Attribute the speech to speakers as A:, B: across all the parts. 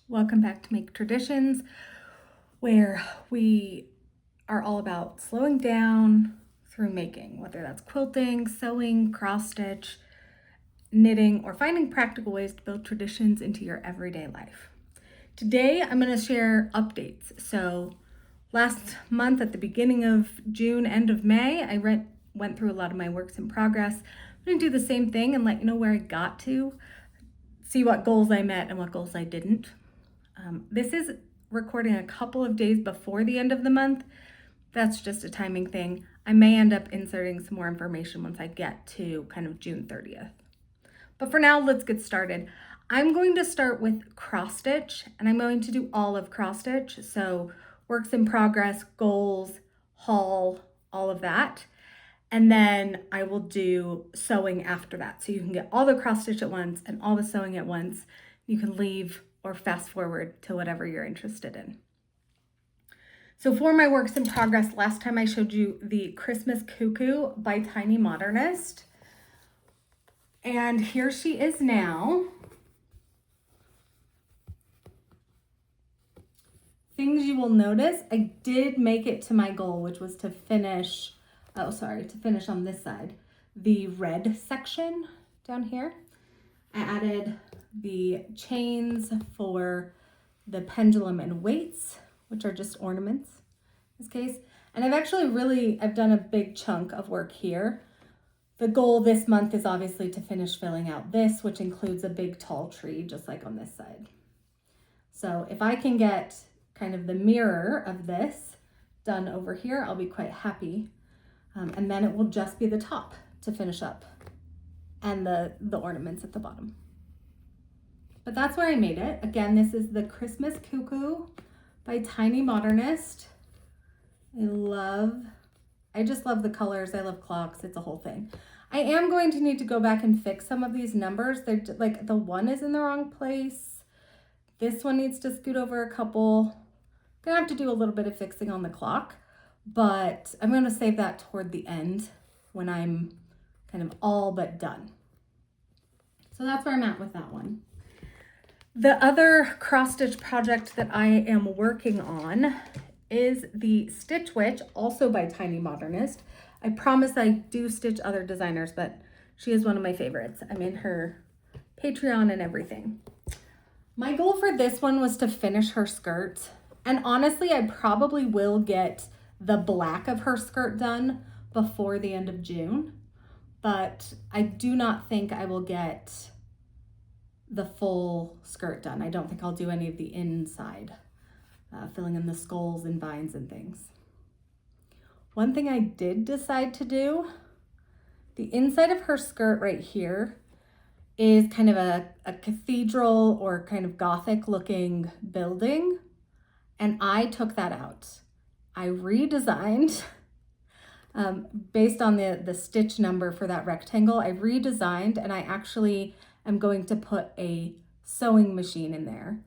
A: Welcome back to Make Traditions, where we are all about slowing down through making, whether that's quilting, sewing, cross stitch, knitting, or finding practical ways to build traditions into your everyday life. Today, I'm going to share updates. So last month at the beginning of June, end of May, I went through a lot of my works in progress. I'm going to do the same thing and let you know where I got to, see what goals I met and what goals I didn't. This is recording a couple of days before the end of the month. That's just a timing thing. I may end up inserting some more information once I get to kind of June 30th. But for now, let's get started. I'm going to start with cross stitch, and I'm going to do all of cross stitch. So works in progress, goals, haul, all of that. And then I will do sewing after that. So you can get all the cross stitch at once and all the sewing at once. You can leave or fast forward to whatever you're interested in. So for my works in progress, last time I showed you the Christmas Cuckoo by Tiny Modernist. And here she is now. Things you will notice, I did make it to my goal, which was to finish, to finish on this side, the red section down here. I added the chains for the pendulum and weights, which are just ornaments in this case. And I've done a big chunk of work here. The goal this month is obviously to finish filling out this, which includes a big tall tree, just like on this side. So if I can get kind of the mirror of this done over here, I'll be quite happy. And then it will just be the top to finish up and the ornaments at the bottom. But that's where I made it. Again, this is the Christmas Cuckoo by Tiny Modernist. I just love the colors. I love clocks. It's a whole thing. I am going to need to go back and fix some of these numbers. They're like the one is in the wrong place. This one needs to scoot over a couple. I'm gonna have to do a little bit of fixing on the clock, but I'm gonna save that toward the end when I'm kind of all but done. So that's where I'm at with that one. The other cross stitch project that I am working on is the Stitch Witch, also by Tiny Modernist. I promise I do stitch other designers, but she is one of my favorites. I'm in her Patreon and everything. My goal for this one was to finish her skirt. And honestly, I probably will get the black of her skirt done before the end of June, but I do not think I will get the full skirt done. I don't think I'll do any of the inside, filling in the skulls and vines and things. One thing I did decide to do, the inside of her skirt right here is kind of a cathedral or kind of Gothic looking building. And I took that out. I redesigned, based on the stitch number for that rectangle, I redesigned, and I actually am going to put a sewing machine in there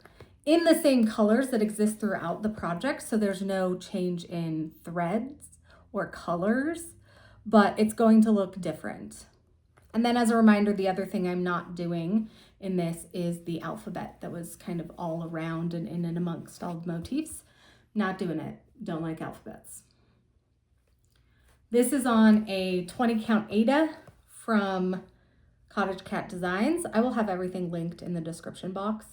A: in the same colors that exist throughout the project. So there's no change in threads or colors, but it's going to look different. And then as a reminder, the other thing I'm not doing in this is the alphabet that was kind of all around and in and amongst all the motifs. Not doing it. Don't like alphabets. This is on a 20 count Ada from Cottage Cat Designs. I will have everything linked in the description box,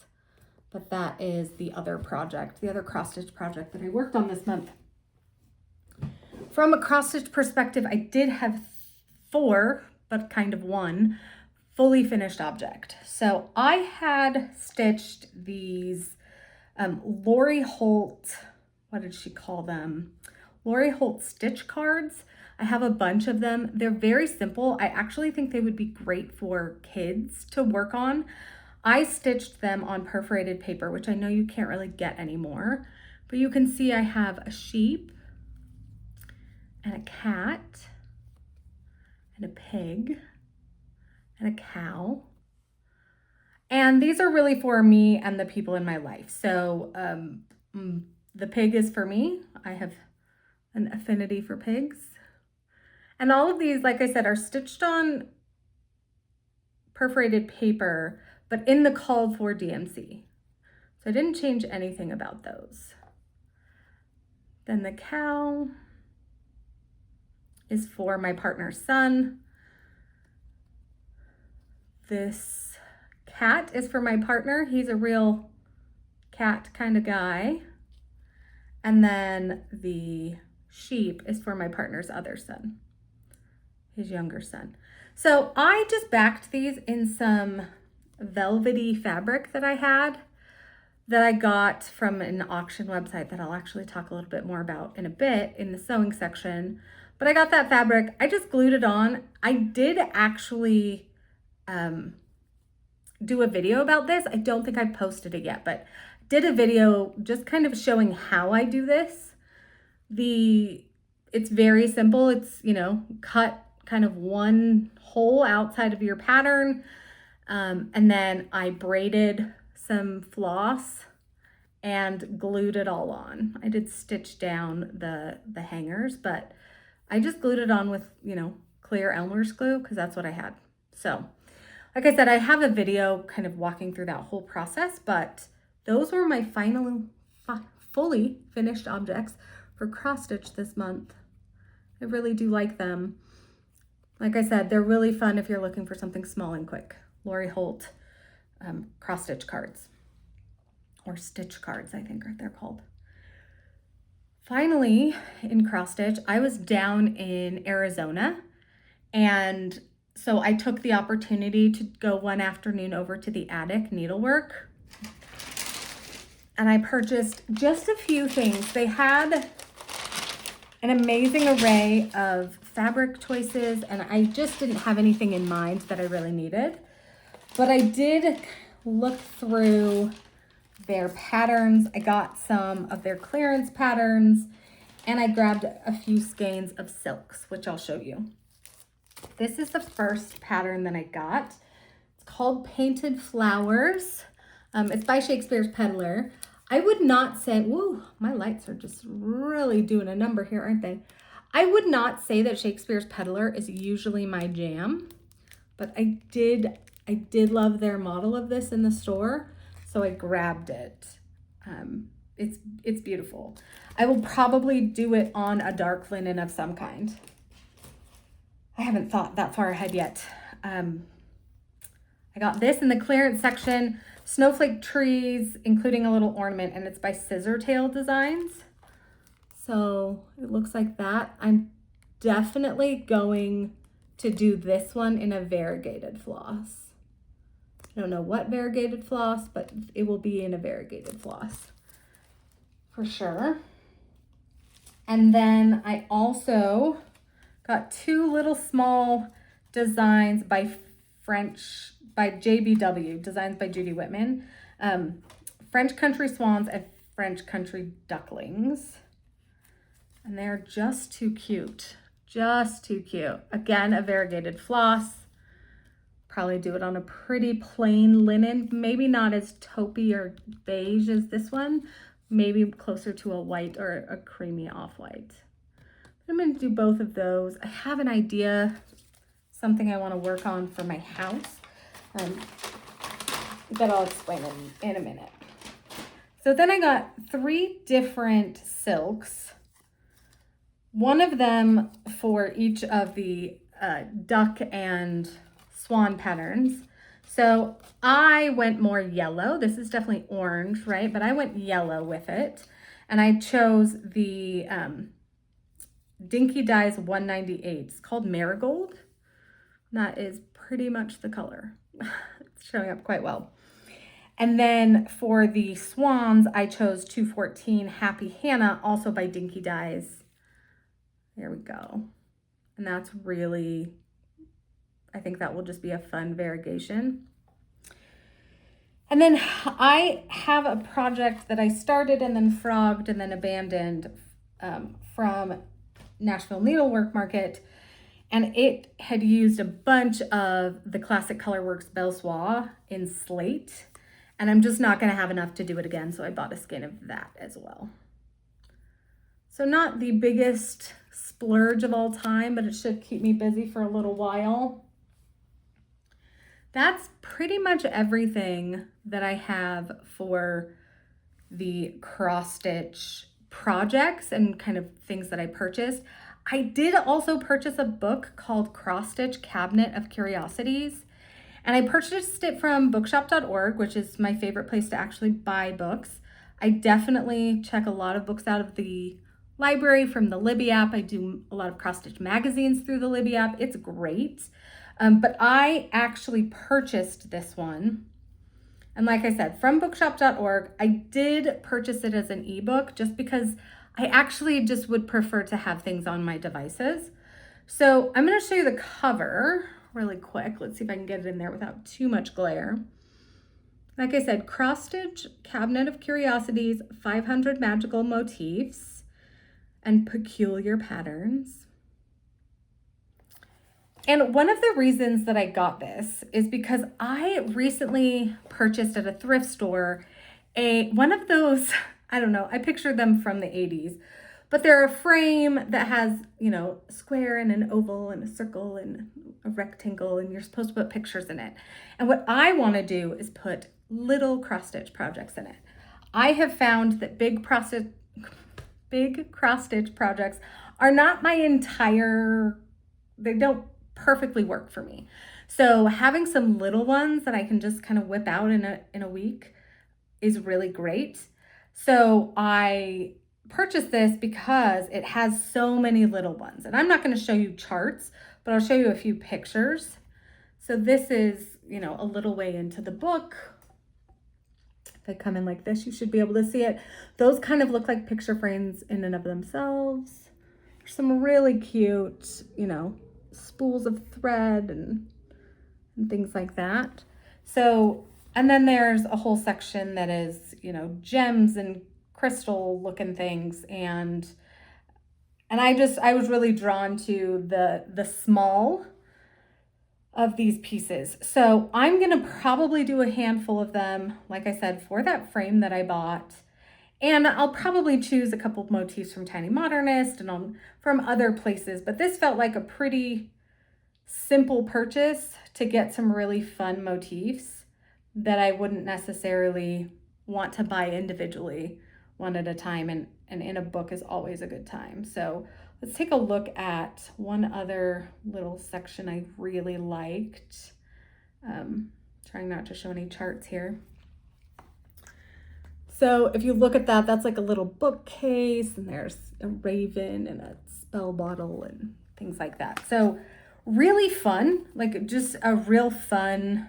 A: but that is the other project, the other cross stitch project that I worked on this month. From a cross stitch perspective, I did have 4, but kind of 1 fully finished object. So I had stitched these Lori Holt, what did she call them? Lori Holt stitch cards. I have a bunch of them. They're very simple. I actually think they would be great for kids to work on. I stitched them on perforated paper, which I know you can't really get anymore, but you can see I have a sheep and a cat and a pig and a cow. And these are really for me and the people in my life. So the pig is for me. I have an affinity for pigs. And all of these, like I said, are stitched on perforated paper, but in the called for DMC. So I didn't change anything about those. Then the cow is for my partner's son. This cat is for my partner. He's a real cat kind of guy. And then the sheep is for my partner's other son, his younger son. So I just backed these in some velvety fabric that I had, that I got from an auction website that I'll actually talk a little bit more about in a bit in the sewing section. But I got that fabric, I just glued it on. I did actually do a video about this. I don't think I posted it yet, but did a video just kind of showing how I do this. It's very simple. It's, you know, cut kind of one hole outside of your pattern. And then I braided some floss and glued it all on. I did stitch down the hangers, but I just glued it on with, you know, clear Elmer's glue because that's what I had. So like I said, I have a video kind of walking through that whole process, but those were my final fully finished objects for cross stitch this month. I really do like them. Like I said, they're really fun if you're looking for something small and quick. Lori Holt cross stitch cards, or stitch cards, I think they're called. Finally, in cross stitch, I was down in Arizona, and so I took the opportunity to go one afternoon over to the attic Needlework, and I purchased just a few things. They had an amazing array of fabric choices, and I just didn't have anything in mind that I really needed. But I did look through their patterns. I got some of their clearance patterns, and I grabbed a few skeins of silks, which I'll show you. This is the first pattern that I got. It's called Painted Flowers. It's by Shakespeare's Peddler. I would not say, whoa, my lights are just really doing a number here, aren't they? I would not say that Shakespeare's Peddler is usually my jam, but I did love their model of this in the store, so I grabbed it. It's beautiful. I will probably do it on a dark linen of some kind. I haven't thought that far ahead yet. I got this in the clearance section, snowflake trees, including a little ornament, and it's by Scissortail Designs. So it looks like that. I'm definitely going to do this one in a variegated floss. I don't know what variegated floss, but it will be in a variegated floss for sure. And then I also got two little small designs by JBW, designs by Judy Whitman. French Country Swans and French Country Ducklings. And they're just too cute. Just too cute. Again, a variegated floss. Probably do it on a pretty plain linen. Maybe not as taupey or beige as this one. Maybe closer to a white or a creamy off-white. I'm going to do both of those. I have an idea, something I want to work on for my house that I'll explain in a minute. So then I got 3 different silks. One of them for each of the duck and swan patterns. So I went more yellow. This is definitely orange, right? But I went yellow with it. And I chose the Dinky Dyes 198. It's called Marigold. That is pretty much the color. It's showing up quite well. And then for the swans, I chose 214 Happy Hannah, also by Dinky Dyes. There we go. And that's really, I think that will just be a fun variegation. And then I have a project that I started and then frogged and then abandoned from Nashville Needlework Market. And it had used a bunch of the Classic Colorworks Belsois in slate. And I'm just not going to have enough to do it again. So I bought a skein of that as well. So not the biggest splurge of all time, but it should keep me busy for a little while. That's pretty much everything that I have for the cross stitch projects and kind of things that I purchased. I did also purchase a book called Cross Stitch Cabinet of Curiosities, and I purchased it from bookshop.org, which is my favorite place to actually buy books. I definitely check a lot of books out of the library from the Libby app. I do a lot of cross stitch magazines through the Libby app. It's great. But I actually purchased this one. And like I said, from bookshop.org, I did purchase it as an ebook just because I actually just would prefer to have things on my devices. So I'm going to show you the cover really quick. Let's see if I can get it in there without too much glare. Like I said, Cross Stitch Cabinet of Curiosities, 500 magical motifs and peculiar patterns. And one of the reasons that I got this is because I recently purchased at a thrift store one of those, I don't know, I pictured them from the 80s, but they're a frame that has, you know, a square and an oval and a circle and a rectangle, and you're supposed to put pictures in it. And what I want to do is put little cross stitch projects in it. I have found that big cross stitch projects are not my entire, they don't perfectly work for me. So having some little ones that I can just kind of whip out in a week is really great. So I purchased this because it has so many little ones, and I'm not going to show you charts, but I'll show you a few pictures. So this is, you know, a little way into the book. If I come in like this, you should be able to see it. Those kind of look like picture frames in and of themselves. There's some really cute, you know, spools of thread and things like that. So, and then there's a whole section that is, you know, gems and crystal looking things, and I was really drawn to the small of these pieces. So I'm gonna probably do a handful of them, like I said, for that frame that I bought. And I'll probably choose a couple of motifs from Tiny Modernist and from other places, but this felt like a pretty simple purchase to get some really fun motifs that I wouldn't necessarily want to buy individually one at a time, and in a book is always a good time. So let's take a look at one other little section I really liked. Trying not to show any charts here. So if you look at that, that's like a little bookcase, and there's a raven and a spell bottle and things like that. So really fun, like just a real fun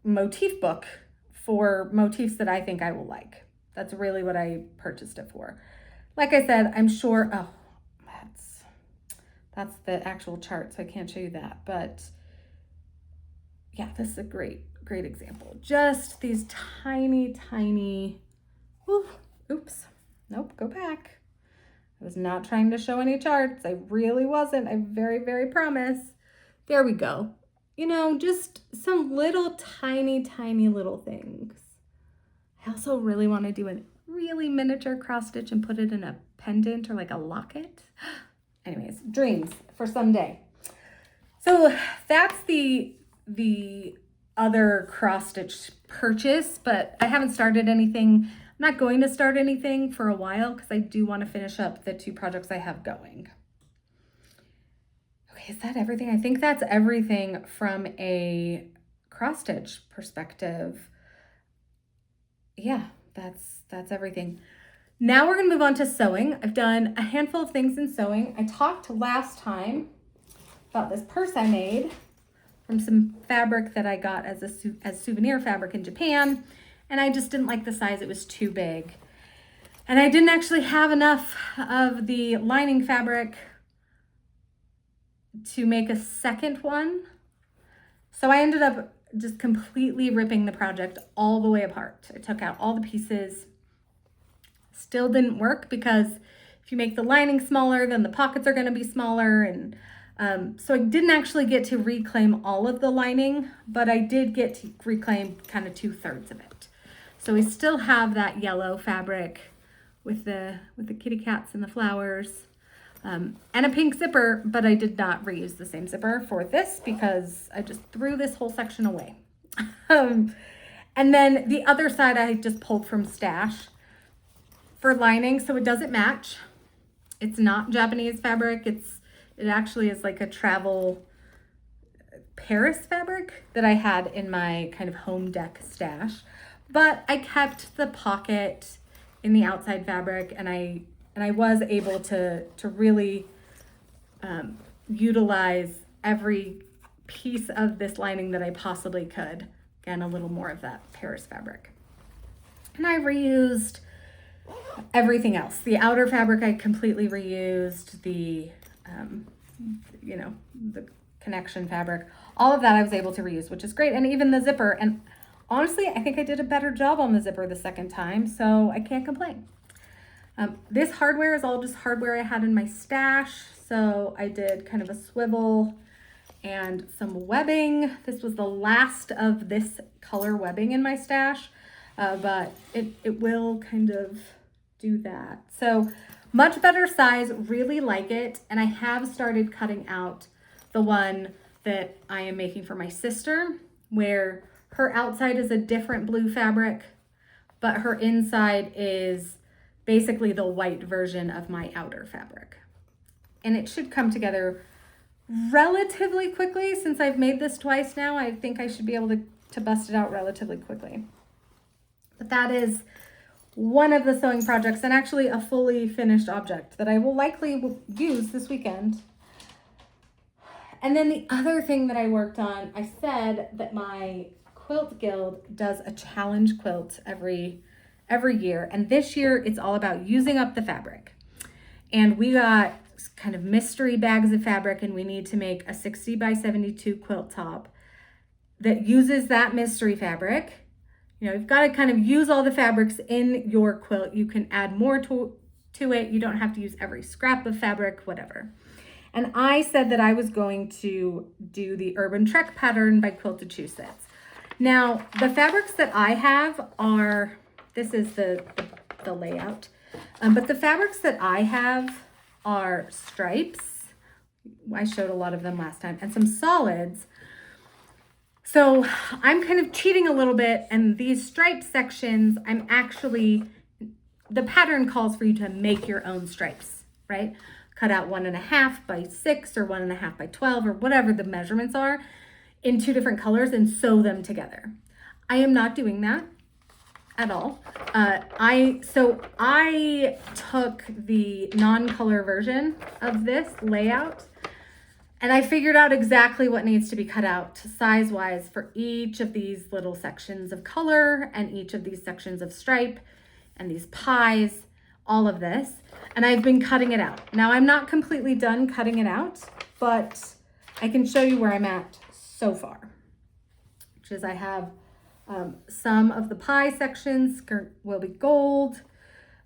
A: motif book for motifs that I think I will like. That's really what I purchased it for. Like I said, I'm sure, oh, that's the actual chart, so I can't show you that. But yeah, this is a great example. Just these tiny, oops, nope, go back. I was not trying to show any charts. I really wasn't. I very promise. There we go. You know, just some little tiny little things. I also really want to do a really miniature cross stitch and put it in a pendant or like a locket. Anyways, dreams for someday. So that's the other cross stitch purchase, but I haven't started anything. I'm not going to start anything for a while because I do want to finish up the 2 projects I have going. Okay, is that everything? I think that's everything from a cross stitch perspective. Yeah, that's everything. Now we're gonna move on to sewing. I've done a handful of things in sewing. I talked last time about this purse I made from some fabric that I got as souvenir fabric in Japan, and I just didn't like the size. It was too big. And I didn't actually have enough of the lining fabric to make a second one. So I ended up just completely ripping the project all the way apart. I took out all the pieces. Still didn't work because if you make the lining smaller, then the pockets are going to be smaller. And so I didn't actually get to reclaim all of the lining, but I did get to reclaim kind of 2/3 of it. So we still have that yellow fabric with the kitty cats and the flowers. And a pink zipper, but I did not reuse the same zipper for this because I just threw this whole section away. And then the other side I just pulled from stash for lining, so it doesn't match. It's not Japanese fabric. It actually is like a travel Paris fabric that I had in my kind of home deck stash. But I kept the pocket in the outside fabric, and I was able to really utilize every piece of this lining that I possibly could. Again, a little more of that Paris fabric. And I reused everything else. The outer fabric I completely reused, the the connection fabric, all of that I was able to reuse, which is great. And even the zipper. And honestly, I think I did a better job on the zipper the second time, so I can't complain. This hardware is all just hardware I had in my stash. So I did kind of a swivel and some webbing. This was the last of this color webbing in my stash, but it will kind of do that. So much better size, really like it. And I have started cutting out the one that I am making for my sister, where her outside is a different blue fabric, but her inside is basically the white version of my outer fabric. And it should come together relatively quickly. Since I've made this twice now, I think I should be able to bust it out relatively quickly. But that is one of the sewing projects, and actually a fully finished object that I will likely use this weekend. And then the other thing that I worked on, I said that my quilt guild does a challenge quilt every year. And this year it's all about using up the fabric. And we got kind of mystery bags of fabric, and we need to make a 60 by 72 quilt top that uses that mystery fabric. You know, you've got to kind of use all the fabrics in your quilt. You can add more to it. You don't have to use every scrap of fabric, whatever. And I said that I was going to do the Urban Trek pattern by Quiltachusetts. Now, the fabrics that I have are, this is the layout, but the fabrics that I have are stripes. I showed a lot of them last time, and some solids. So I'm kind of cheating a little bit, and these stripe sections, the pattern calls for you to make your own stripes, right? Cut out 1.5 by 6 or 1.5 by 12 or whatever the measurements are in 2 different colors and sew them together. I am not doing that at all. I took the non-color version of this layout, and I figured out exactly what needs to be cut out size-wise for each of these little sections of color and each of these sections of stripe and these pies, all of this. And I've been cutting it out. Now, I'm not completely done cutting it out, but I can show you where I'm at so far, which is I have some of the pie sections will be gold.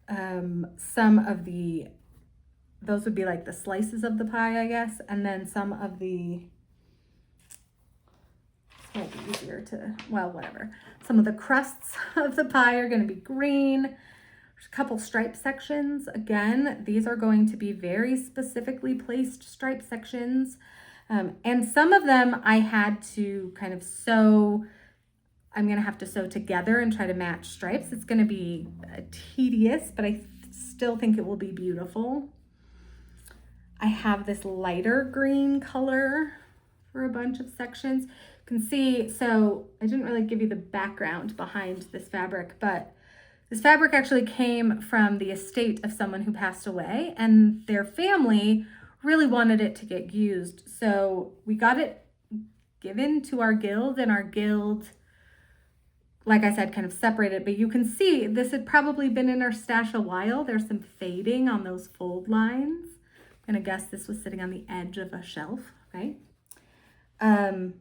A: Some of those would be like the slices of the pie, I guess. And then some of this might be easier to, well, whatever. Some of the crusts of the pie are going to be green. There's a couple stripe sections. Again, these are going to be very specifically placed stripe sections. And some of them I had to kind of sew. I'm going to have to sew together and try to match stripes. It's going to be tedious, but I still think it will be beautiful. I have this lighter green color for a bunch of sections. You can see, so I didn't really give you the background behind this fabric, but this fabric actually came from the estate of someone who passed away, and their family really wanted it to get used. So we got it given to our guild, and our guild, like I said, kind of separated, but you can see this had probably been in our stash a while. There's some fading on those fold lines. I'm gonna guess this was sitting on the edge of a shelf, right? And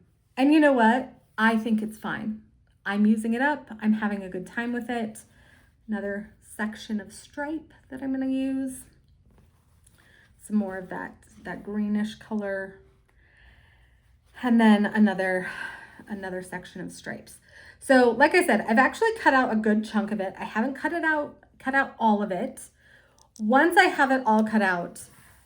A: you know what? I think it's fine. I'm using it up. I'm having a good time with it. Another section of stripe that I'm gonna use. Some more of that greenish color. And then another section of stripes. So like I said, I've actually cut out a good chunk of it. I haven't cut out all of it. Once I have it all cut out,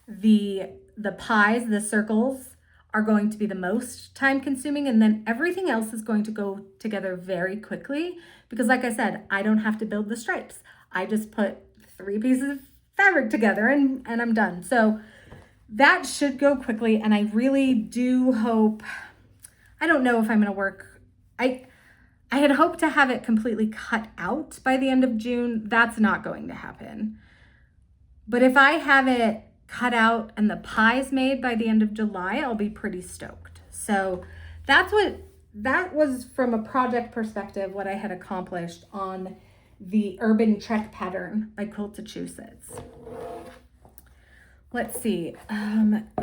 A: the pies, the circles, are going to be the most time consuming, and then everything else is going to go together very quickly because, like I said, I don't have to build the stripes. I just put 3 pieces of fabric together and I'm done. So that should go quickly, and I really do hope, I don't know if I'm gonna work, I had hoped to have it completely cut out by the end of June. That's not going to happen. But if I have it cut out and the pies made by the end of July, I'll be pretty stoked. So that was from a project perspective, what I had accomplished on the Urban Trek pattern by Quiltachusetts. Let's see,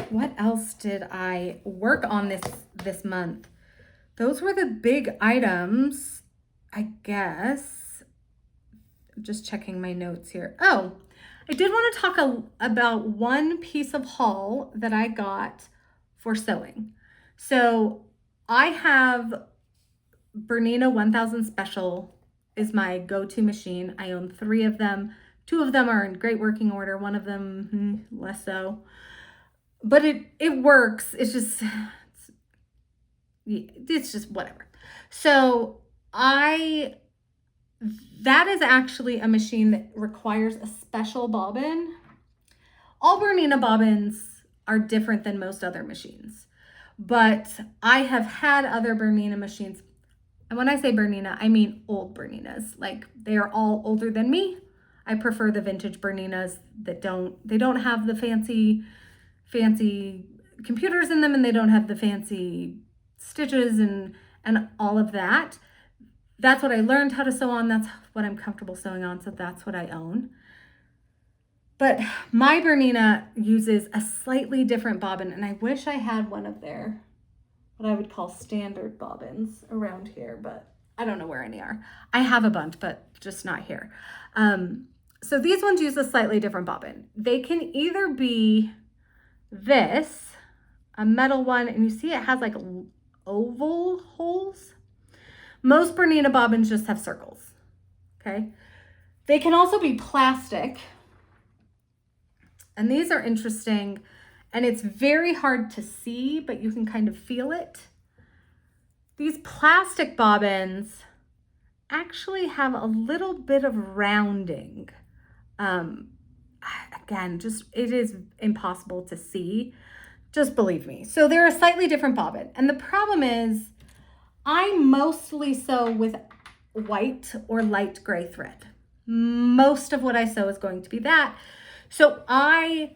A: what else did I work on this month? Those were the big items, I guess. Just checking my notes here. Oh, I did want to talk about one piece of haul that I got for sewing. So I have Bernina 1000 Special is my go-to machine. I own 3 of them. 2 of them are in great working order. One of them less so. But it works. It's just whatever. So that is actually a machine that requires a special bobbin. All Bernina bobbins are different than most other machines, but I have had other Bernina machines. And when I say Bernina, I mean old Berninas. Like, they are all older than me. I prefer the vintage Berninas that don't have the fancy computers in them, and they don't have the fancy stitches and all of that. That's what I learned how to sew on. That's what I'm comfortable sewing on. So that's what I own. But my Bernina uses a slightly different bobbin, and I wish I had one of their, what I would call standard bobbins around here, but I don't know where any are. I have a bunch, but just not here. So these ones use a slightly different bobbin. They can either be this, a metal one, and you see it has like oval holes. Most Bernina bobbins just have circles, okay? They can also be plastic, and these are interesting, and it's very hard to see, but you can kind of feel it. These plastic bobbins actually have a little bit of rounding. Again, it is impossible to see, just believe me. So they're a slightly different bobbin, and the problem is, I mostly sew with white or light gray thread. Most of what I sew is going to be that. So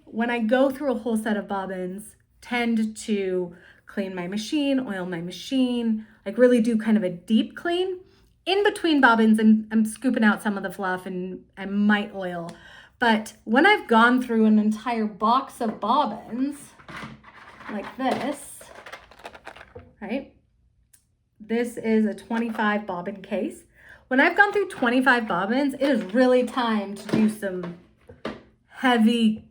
A: when I go through a whole set of bobbins, tend to clean my machine, oil my machine, like really do kind of a deep clean. In between bobbins, I'm scooping out some of the fluff and I might oil. But when I've gone through an entire box of bobbins, like this, right? This is a 25 bobbin case. When I've gone through 25 bobbins, it is really time to do some heavy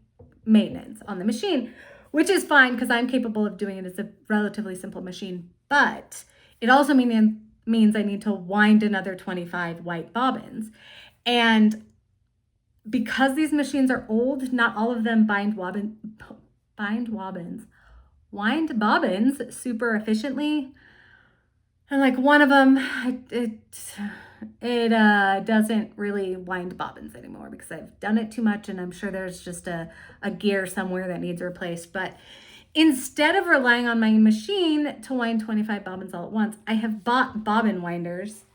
A: maintenance on the machine, which is fine because I'm capable of doing it. It's a relatively simple machine, but it also means I need to wind another 25 white bobbins. And because these machines are old, not all of them wind bobbins super efficiently. And like one of them, it doesn't really wind bobbins anymore because I've done it too much, and I'm sure there's just a gear somewhere that needs replaced. But instead of relying on my machine to wind 25 bobbins all at once, I have bought bobbin winders.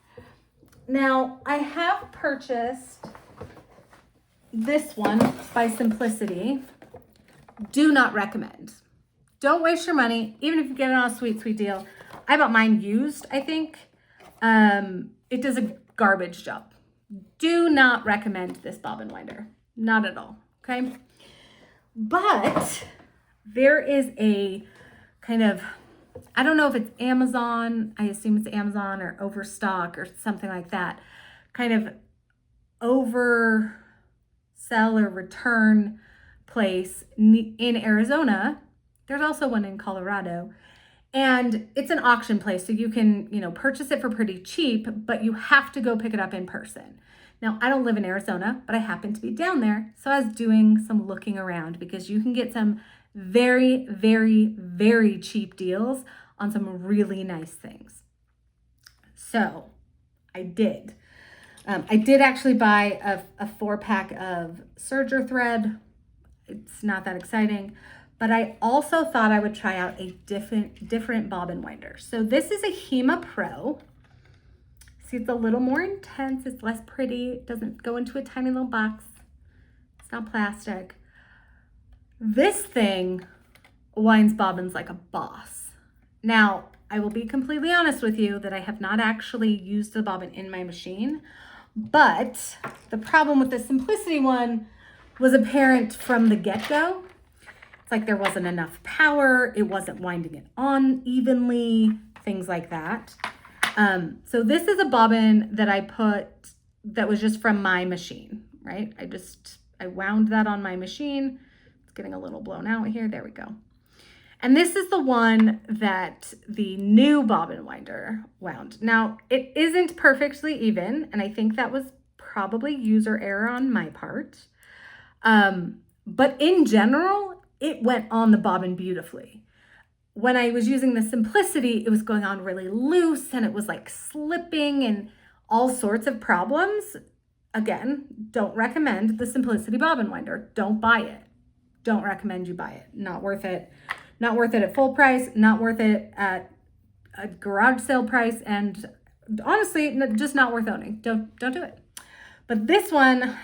A: Now, I have purchased this one by Simplicity. Do not recommend. Don't waste your money, even if you get it on a sweet, sweet deal. I bought mine used, I think. It does a garbage job. Do not recommend this bobbin winder. Not at all, okay? But there is a kind of, I don't know if it's Amazon, I assume it's Amazon or Overstock or something like that, kind of oversell or return place in Arizona. There's also one in Colorado. And it's an auction place, so you can, purchase it for pretty cheap, but you have to go pick it up in person. Now, I don't live in Arizona, but I happen to be down there, so I was doing some looking around because you can get some Very, very, very cheap deals on some really nice things. So I did. I did actually buy a 4-pack of serger thread. It's not that exciting, but I also thought I would try out a different bobbin winder. So this is a Hema Pro. See, it's a little more intense. It's less pretty. It doesn't go into a tiny little box. It's not plastic. This thing winds bobbins like a boss. Now, I will be completely honest with you that I have not actually used the bobbin in my machine, but the problem with the Simplicity one was apparent from the get-go. It's like there wasn't enough power, it wasn't winding it on evenly, things like that. So this is a bobbin that I put that was just from my machine, right? I wound that on my machine. It's getting a little blown out here. There we go. And this is the one that the new bobbin winder wound. Now, it isn't perfectly even, and I think that was probably user error on my part. But in general, it went on the bobbin beautifully. When I was using the Simplicity, it was going on really loose and it was like slipping and all sorts of problems. Again, don't recommend the Simplicity bobbin winder. Don't buy it. Don't recommend you buy it. Not worth it. Not worth it at full price, not worth it at a garage sale price, and honestly, just not worth owning. Don't do it. But this one,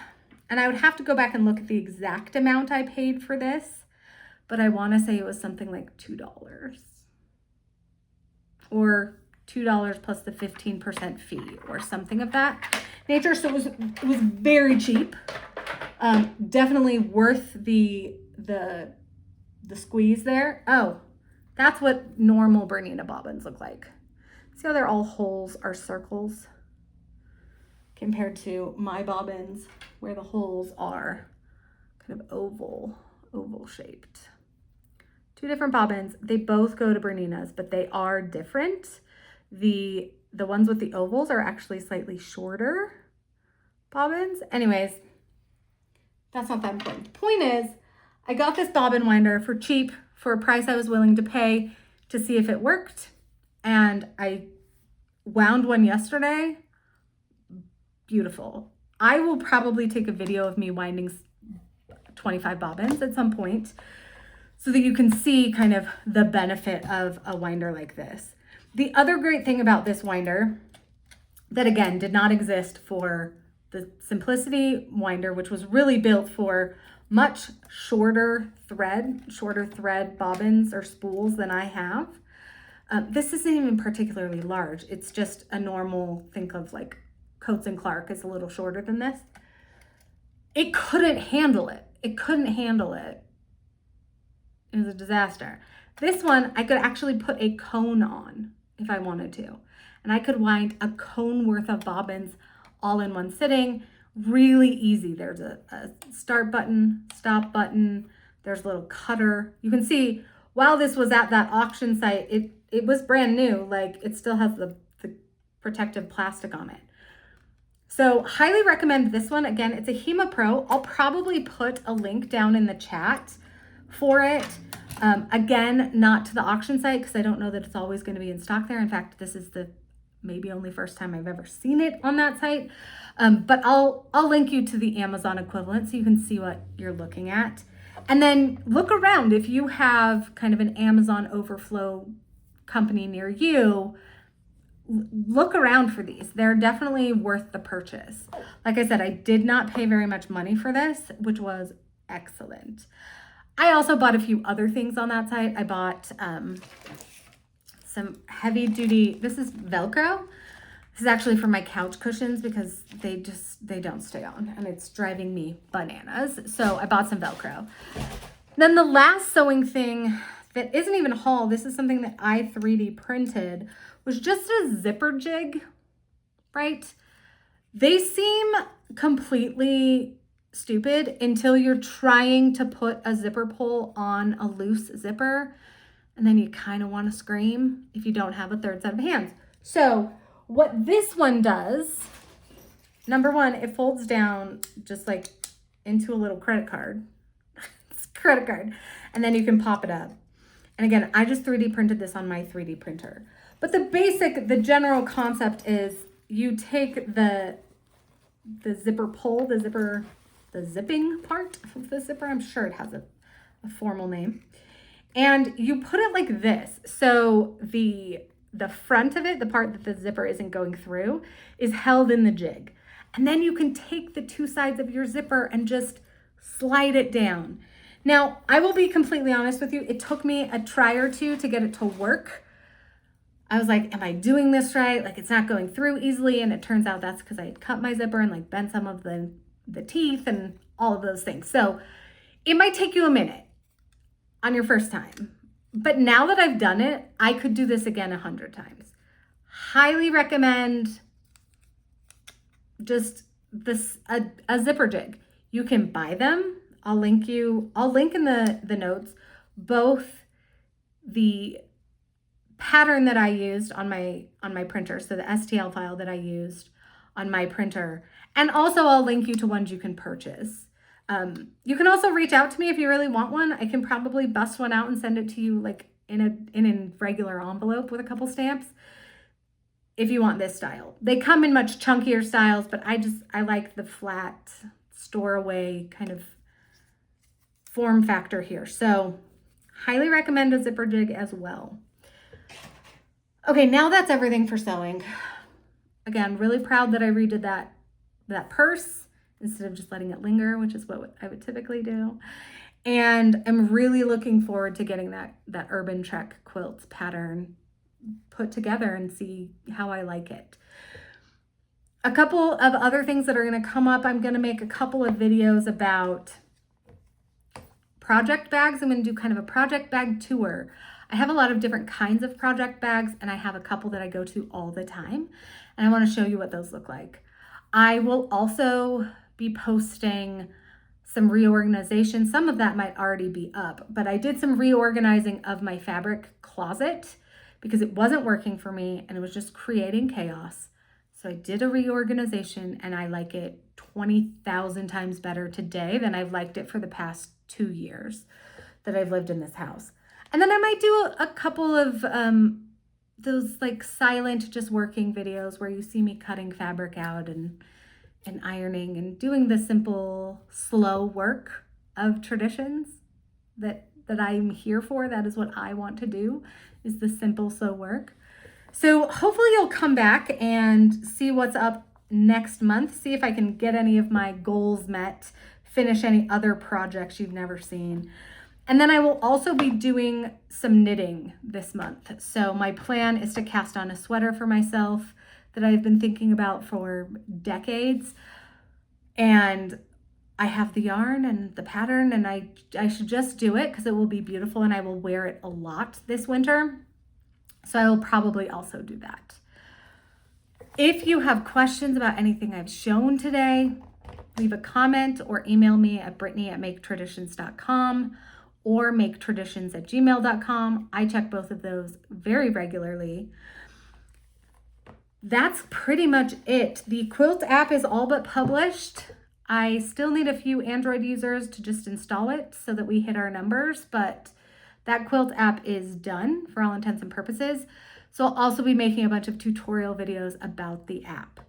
A: and I would have to go back and look at the exact amount I paid for this, but I want to say it was something like $2 or $2 plus the 15% fee or something of that nature. So it was very cheap. Definitely worth the squeeze there. Oh, that's what normal Bernina bobbins look like. See how they're all holes are circles compared to my bobbins where the holes are kind of oval shaped. Two different bobbins. They both go to Berninas, but they are different. The ones with the ovals are actually slightly shorter bobbins. Anyways, that's not that important. The point is, I got this bobbin winder for cheap, for a price I was willing to pay to see if it worked. And I wound one yesterday. Beautiful. I will probably take a video of me winding 25 bobbins at some point so that you can see kind of the benefit of a winder like this. The other great thing about this winder that again did not exist for the Simplicity winder, which was really built for much shorter thread bobbins or spools than I have. This isn't even particularly large. It's just a normal, think of like Coates and Clark is a little shorter than this. It couldn't handle it. It was a disaster. This one, I could actually put a cone on if I wanted to. And I could wind a cone worth of bobbins all in one sitting. Really easy. There's a start button, stop button. There's a little cutter. You can see while this was at that auction site, it was brand new. Like it still has the protective plastic on it. So highly recommend this one. Again, it's a Hema Pro. I'll probably put a link down in the chat for it. Again, not to the auction site because I don't know that it's always going to be in stock there. In fact, this is the maybe only first time I've ever seen it on that site. But I'll link you to the Amazon equivalent so you can see what you're looking at. And then look around. If you have kind of an Amazon overflow company near you, look around for these. They're definitely worth the purchase. Like I said, I did not pay very much money for this, which was excellent. I also bought a few other things on that site. I bought some heavy duty, this is Velcro. This is actually for my couch cushions because they don't stay on and it's driving me bananas. So I bought some Velcro. Then the last sewing thing that isn't even a haul, this is something that I 3D printed, was just a zipper jig, right? They seem completely stupid until you're trying to put a zipper pull on a loose zipper. And then you kind of want to scream if you don't have a third set of hands. So what this one does, number one, it folds down just like into a little credit card. It's credit card. And then you can pop it up. And again, I just 3D printed this on my 3D printer. But the general concept is you take the zipper pull, the zipping part of the zipper. I'm sure it has a formal name. And you put it like this. So the front of it, the part that the zipper isn't going through, is held in the jig. And then you can take the two sides of your zipper and just slide it down. Now, I will be completely honest with you. It took me a try or two to get it to work. I was like, am I doing this right? Like, it's not going through easily. And it turns out that's because I had cut my zipper and like bent some of the teeth and all of those things. So it might take you a minute on your first time. But now that I've done it, I could do this again 100 times. Highly recommend just a zipper jig. You can buy them. I'll link in the notes both the pattern that I used on my printer, so the STL file that I used on my printer, and also I'll link you to ones you can purchase. You can also reach out to me if you really want one. I can probably bust one out and send it to you like in a regular envelope with a couple stamps if you want this style. They come in much chunkier styles, but I like the flat store away kind of form factor here. So highly recommend a zipper jig as well. Okay, now that's everything for sewing. Again, really proud that I redid that purse instead of just letting it linger, which is what I would typically do. And I'm really looking forward to getting that Urban Trek quilt pattern put together and see how I like it. A couple of other things that are going to come up. I'm going to make a couple of videos about project bags. I'm going to do kind of a project bag tour. I have a lot of different kinds of project bags, and I have a couple that I go to all the time, and I want to show you what those look like. I will also be posting some reorganization. Some of that might already be up, but I did some reorganizing of my fabric closet because it wasn't working for me and it was just creating chaos. So I did a reorganization and I like it 20,000 times better today than I've liked it for the past 2 years that I've lived in this house. And then I might do a couple of those like silent, just working videos where you see me cutting fabric out and ironing and doing the simple, slow work of traditions that I'm here for. That is what I want to do, is the simple, slow work. So hopefully you'll come back and see what's up next month, see if I can get any of my goals met, finish any other projects you've never seen. And then I will also be doing some knitting this month. So my plan is to cast on a sweater for myself that I've been thinking about for decades. And I have the yarn and the pattern, and I should just do it because it will be beautiful and I will wear it a lot this winter. So I will probably also do that. If you have questions about anything I've shown today, leave a comment or email me at brittany@maketraditions.com or maketraditions@gmail.com. I check both of those very regularly. That's pretty much it. The Quilt app is all but published. I still need a few Android users to just install it so that we hit our numbers, but that Quilt app is done for all intents and purposes. So I'll also be making a bunch of tutorial videos about the app.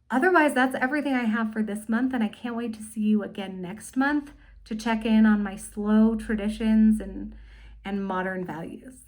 A: Otherwise, that's everything I have for this month, and I can't wait to see you again next month to check in on my slow traditions and modern values.